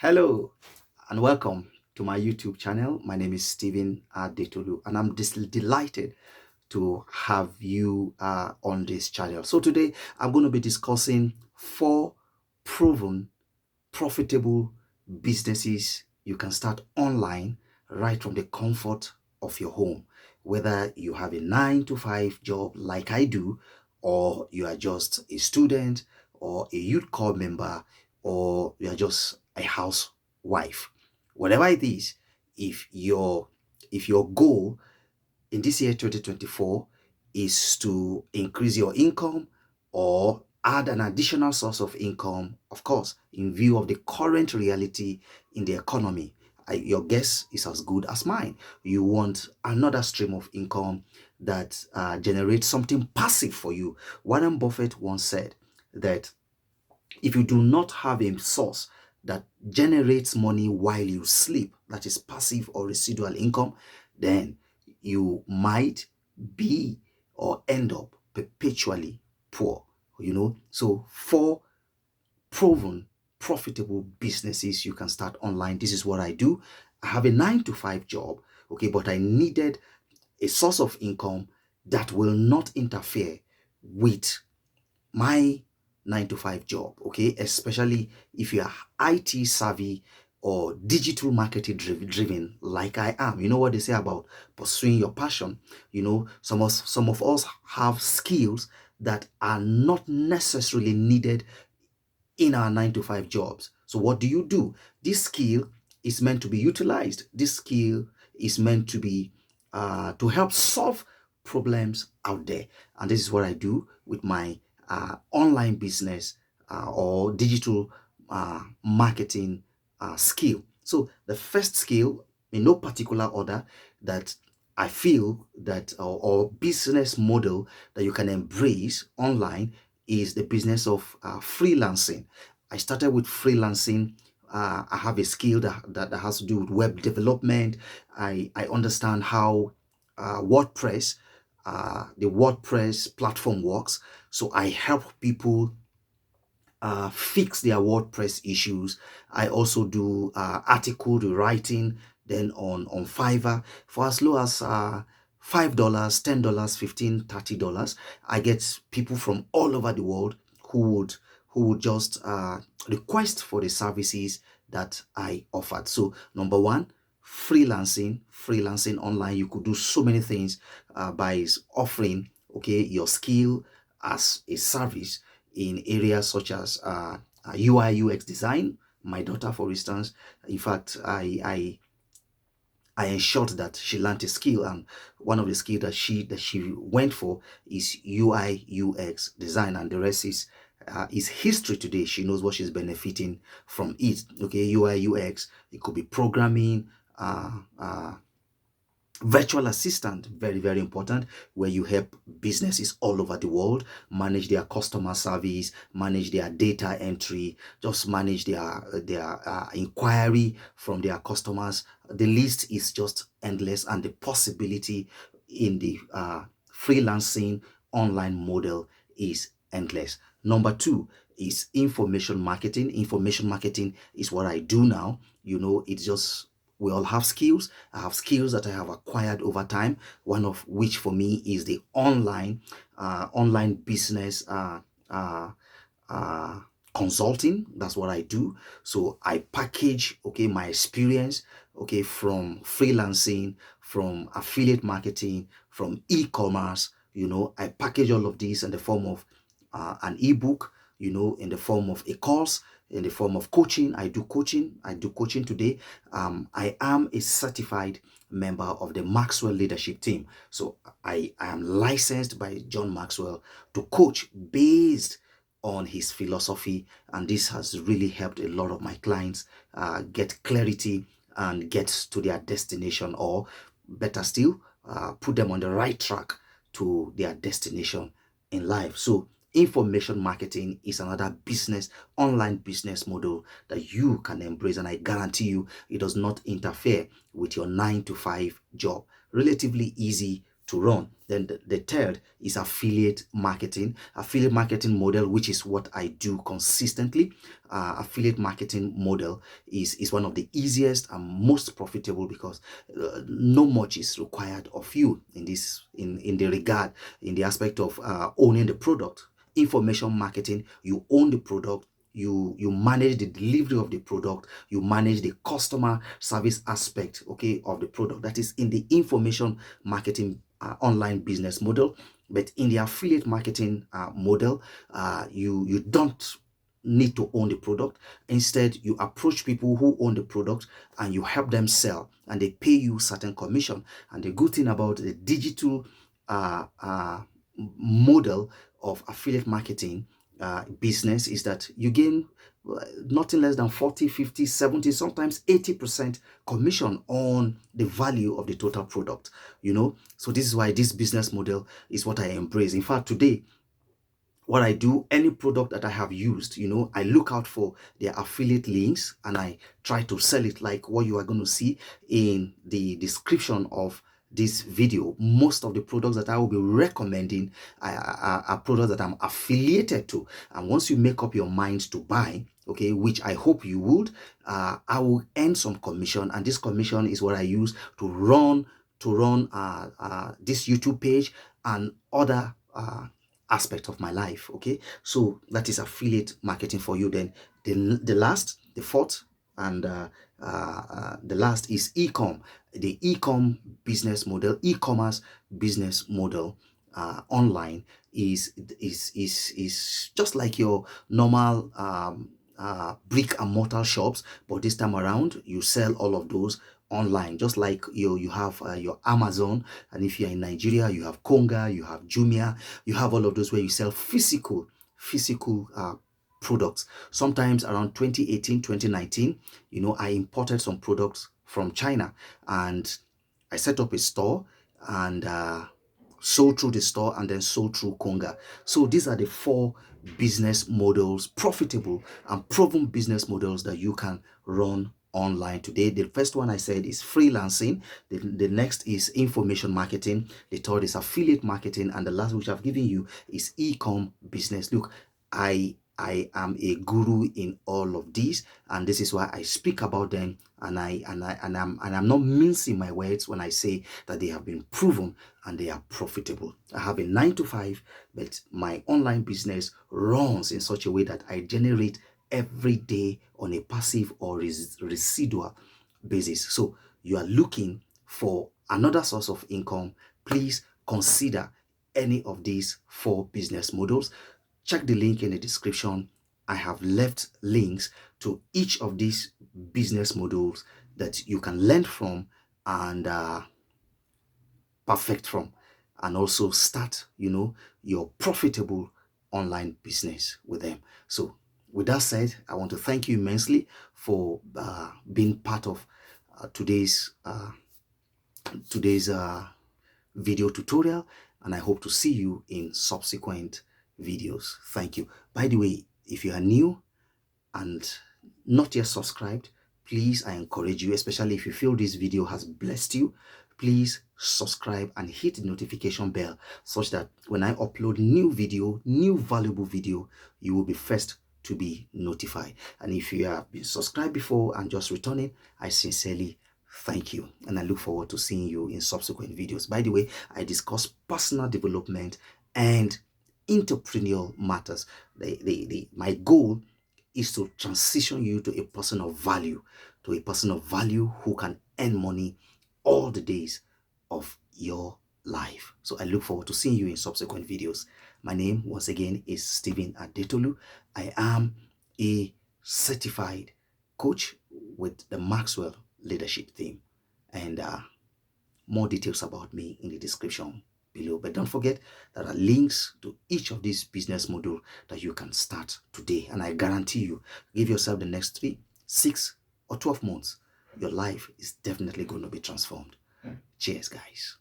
Hello and welcome to my YouTube channel. My name is Stephen Adetolu and I'm delighted to have you on this channel. So today I'm going to be discussing four proven profitable businesses you can start online right from the comfort of your home. Whether you have a 9 to 5 job like I do, or you are just a student or a youth corps member, or you are just a housewife. Whatever it is, if your goal in this year 2024 is to increase your income or add an additional source of income, of course, in view of the current reality in the economy, your guess is as good as mine. You want another stream of income that generates something passive for you. Warren Buffett once said that if you do not have a source that generates money while you sleep, that is passive or residual income, then you might be or end up perpetually poor. So four proven profitable businesses you can start online. This is what I do. I have a 9 to 5 job, okay, but I needed a source of income that will not interfere with my 9 to 5 job, okay, especially if you are IT savvy or digital marketing driven like I am. You know what they say about pursuing your passion. Some of us have skills that are not necessarily needed in our 9 to 5 jobs. So what do? This skill is meant to be utilized. This skill is meant to be to help solve problems out there. And this is what I do with my online business or digital marketing skill. So the first skill, in no particular order, that I feel that or business model that you can embrace online is the business of freelancing. I started with freelancing. I have a skill that has to do with web development. I understand how the WordPress platform works. So I help people fix their WordPress issues. I also do article rewriting then on Fiverr for as low as $5, $10, 15, $30. I get people from all over the world who would just request for the services that I offered. So number one, freelancing online. You could do so many things by offering, okay, your skill as a service in areas such as UI UX design. My daughter, for instance, in fact, I ensured that she learned a skill, and one of the skills that she went for is UI UX design, and the rest is history today. She knows what she's benefiting from it. Okay, UI UX. It could be programming, virtual assistant, very very important, where you help businesses all over the world manage their customer service, manage their data entry, just manage their inquiry from their customers. The list is just endless, and the possibility in the freelancing online model is endless. Number two is information marketing is what I do now. It's just, we all have skills. I have skills that I have acquired over time. One of which for me is the online business uh, uh, consulting. That's what I do. So I package, okay, my experience, okay, from freelancing, from affiliate marketing, from e-commerce. I package all of these in the form of an ebook, in the form of a course, in the form of coaching. I do coaching today. I am a certified member of the Maxwell Leadership team. So I am licensed by John Maxwell to coach based on his philosophy, and this has really helped a lot of my clients get clarity and get to their destination, or better still, put them on the right track to their destination in life. So information marketing is another online business model that you can embrace, and I guarantee you it does not interfere with your 9 to 5 job. Relatively easy to run. Then the third is affiliate marketing model, which is what I do consistently. Affiliate marketing model is one of the easiest and most profitable, because no much is required of you in the aspect of owning the product. Information marketing, you own the product, you manage the delivery of the product, you manage the customer service aspect, okay, of the product. That is in the information marketing online business model. But in the affiliate marketing model, you don't need to own the product. Instead, you approach people who own the product and you help them sell, and they pay you certain commission. And the good thing about the digital model of affiliate marketing business is that you gain nothing less than 40, 50, 70, sometimes 80% commission on the value of the total product, So this is why this business model is what I embrace. In fact, today, what I do, any product that I have used, I look out for their affiliate links and I try to sell it, like what you are going to see in the description of this video. Most of the products that I will be recommending are products that I'm affiliated to. And once you make up your mind to buy, okay, which I hope you would, I will earn some commission, and this commission is what I use to run this YouTube page and other aspect of my life. Okay, so that is affiliate marketing for you. Then the fourth, and the last is ecom. The business model, e-commerce business model online is just like your normal brick and mortar shops, but this time around you sell all of those online, just like you have your Amazon, and if you're in Nigeria, you have Konga, you have Jumia, you have all of those where you sell physical products. Sometimes around 2018, 2019, I imported some products from China, and I set up a store and sold through the store, and then sold through Konga. So these are the four business models, profitable and proven business models that you can run online today. The first one I said is freelancing. The next is information marketing. The third is affiliate marketing, and the last, which I've given you, is e-com business. Look, I am a guru in all of these, and this is why I speak about them, and I'm not mincing my words when I say that they have been proven and they are profitable. I have a 9 to 5, but my online business runs in such a way that I generate every day on a passive or residual basis. So you are looking for another source of income, please consider any of these four business models. Check the link in the description. I have left links to each of these business models that you can learn from and perfect from, and also start, your profitable online business with them. So with that said, I want to thank you immensely for being part of today's video tutorial, and I hope to see you in subsequent videos. Thank you. By the way, if you are new and not yet subscribed, please, I encourage you, especially if you feel this video has blessed you, please subscribe and hit the notification bell, such that when I upload new valuable video, you will be first to be notified. And if you have been subscribed before and just returning, I sincerely thank you, and I look forward to seeing you in subsequent videos. By the way, I discuss personal development and entrepreneurial matters. My goal is to transition you to a person of value, who can earn money all the days of your life. So I look forward to seeing you in subsequent videos. My name, once again, is Stephen Adetolu. I am a certified coach with the Maxwell Leadership team, and more details about me in the description below. But don't forget, there are links to each of these business models that you can start today, and I guarantee you, give yourself the next 3, 6 or 12 months, your life is definitely going to be transformed. Cheers, guys.